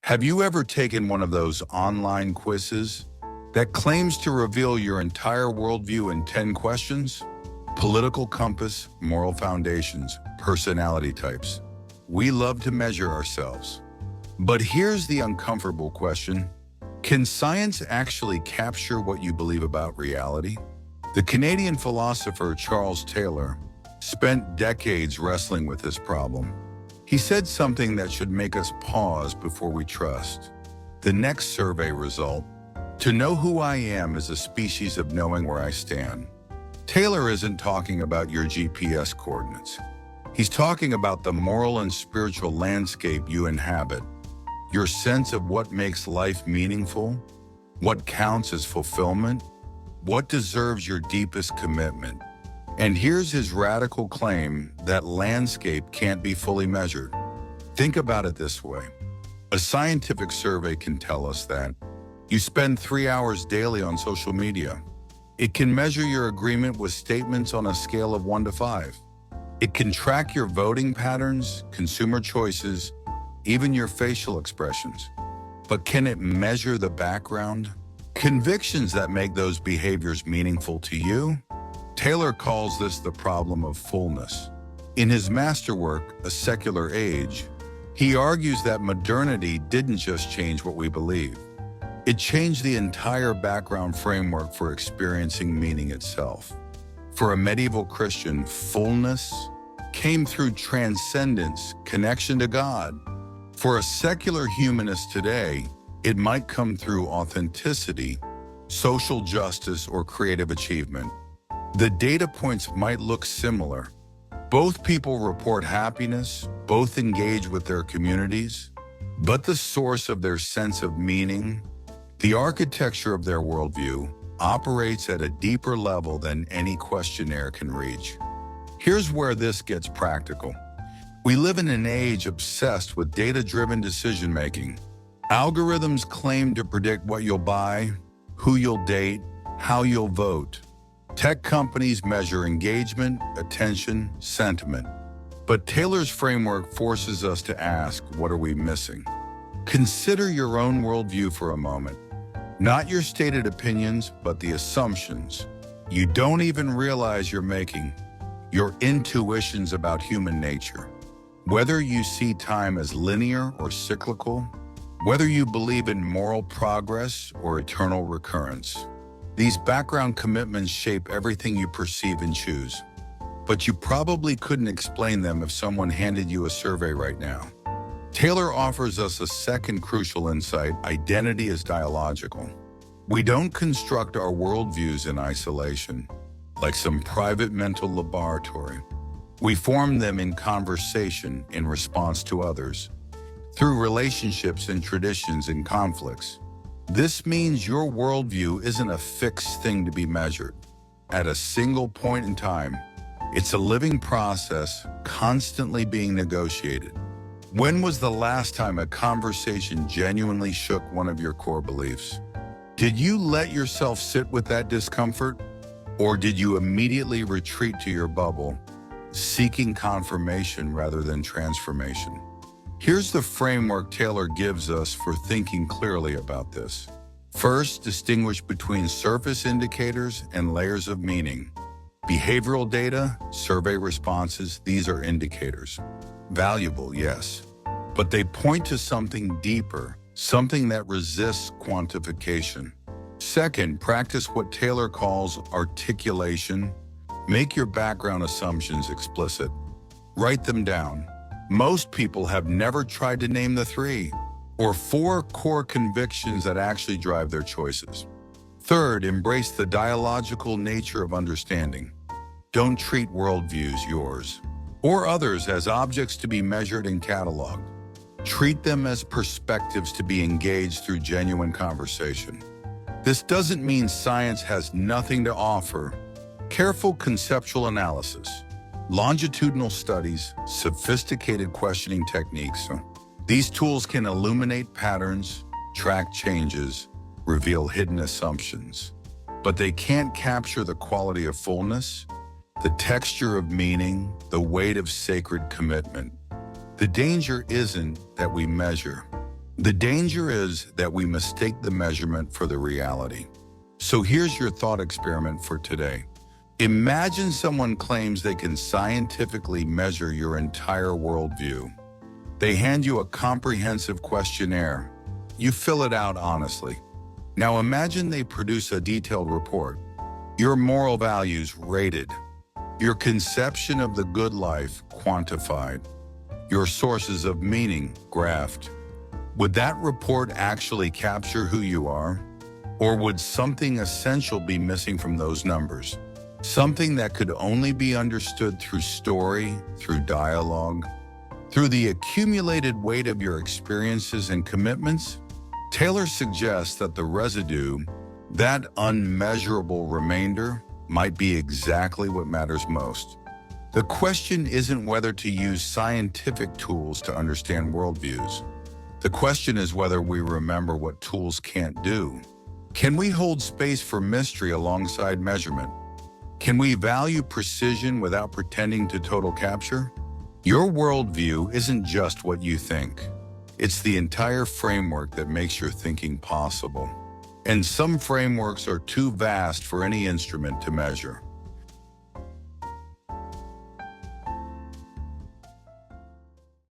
Have you ever taken one of those online quizzes that claims to reveal your entire worldview in 10 questions? Political compass, moral foundations, personality types. We love to measure ourselves. But here's the uncomfortable question. Can science actually capture what you believe about reality? The Canadian philosopher Charles Taylor spent decades wrestling with this problem. He said something that should make us pause before we trust. The next survey result: to know who I am is a species of knowing where I stand. Taylor isn't talking about your GPS coordinates. He's talking about the moral and spiritual landscape you inhabit, your sense of what makes life meaningful, what counts as fulfillment, what deserves your deepest commitment. And here's his radical claim: that landscape can't be fully measured. Think about it this way. A scientific survey can tell us that you spend 3 hours daily on social media. It can measure your agreement with statements on a scale of 1 to 5. It can track your voting patterns, consumer choices, even your facial expressions. But can it measure the background? Convictions that make those behaviors meaningful to you? Taylor calls this the problem of fullness. In his masterwork, A Secular Age, he argues that modernity didn't just change what we believe. It changed the entire background framework for experiencing meaning itself. For a medieval Christian, fullness came through transcendence, connection to God. For a secular humanist today, it might come through authenticity, social justice, or creative achievement. The data points might look similar. Both people report happiness, both engage with their communities, but the source of their sense of meaning, the architecture of their worldview, operates at a deeper level than any questionnaire can reach. Here's where this gets practical. We live in an age obsessed with data-driven decision-making. Algorithms claim to predict what you'll buy, who you'll date, how you'll vote. Tech companies measure engagement, attention, sentiment. But Taylor's framework forces us to ask, what are we missing? Consider your own worldview for a moment. Not your stated opinions, but the assumptions you don't even realize you're making, your intuitions about human nature. Whether you see time as linear or cyclical, whether you believe in moral progress or eternal recurrence. These background commitments shape everything you perceive and choose. But you probably couldn't explain them if someone handed you a survey right now. Taylor offers us a second crucial insight: identity is dialogical. We don't construct our worldviews in isolation, like some private mental laboratory. We form them in conversation, in response to others, through relationships and traditions and conflicts. This means your worldview isn't a fixed thing to be measured at a single point in time. It's a living process, constantly being negotiated. When was the last time a conversation genuinely shook one of your core beliefs? Did you let yourself sit with that discomfort? Or did you immediately retreat to your bubble, seeking confirmation rather than transformation? Here's the framework Taylor gives us for thinking clearly about this. First, distinguish between surface indicators and layers of meaning. Behavioral data, survey responses, these are indicators. Valuable, yes, but they point to something deeper, something that resists quantification. Second, practice what Taylor calls articulation. Make your background assumptions explicit. Write them down. Most people have never tried to name the 3 or 4 core convictions that actually drive their choices. Third, embrace the dialogical nature of understanding. Don't treat worldviews, yours or others, as objects to be measured and cataloged. Treat them as perspectives to be engaged through genuine conversation. This doesn't mean science has nothing to offer. Careful conceptual analysis, longitudinal studies, sophisticated questioning techniques. These tools can illuminate patterns, track changes, reveal hidden assumptions. But they can't capture the quality of fullness, the texture of meaning, the weight of sacred commitment. The danger isn't that we measure. The danger is that we mistake the measurement for the reality. So here's your thought experiment for today. Imagine someone claims they can scientifically measure your entire worldview. They hand you a comprehensive questionnaire. You fill it out honestly. Now imagine they produce a detailed report. Your moral values rated. Your conception of the good life quantified. Your sources of meaning graphed. Would that report actually capture who you are? Or would something essential be missing from those numbers? Something that could only be understood through story, through dialogue, through the accumulated weight of your experiences and commitments? Taylor suggests that the residue, that unmeasurable remainder, might be exactly what matters most. The question isn't whether to use scientific tools to understand worldviews. The question is whether we remember what tools can't do. Can we hold space for mystery alongside measurement? Can we value precision without pretending to total capture? Your worldview isn't just what you think. It's the entire framework that makes your thinking possible. And some frameworks are too vast for any instrument to measure.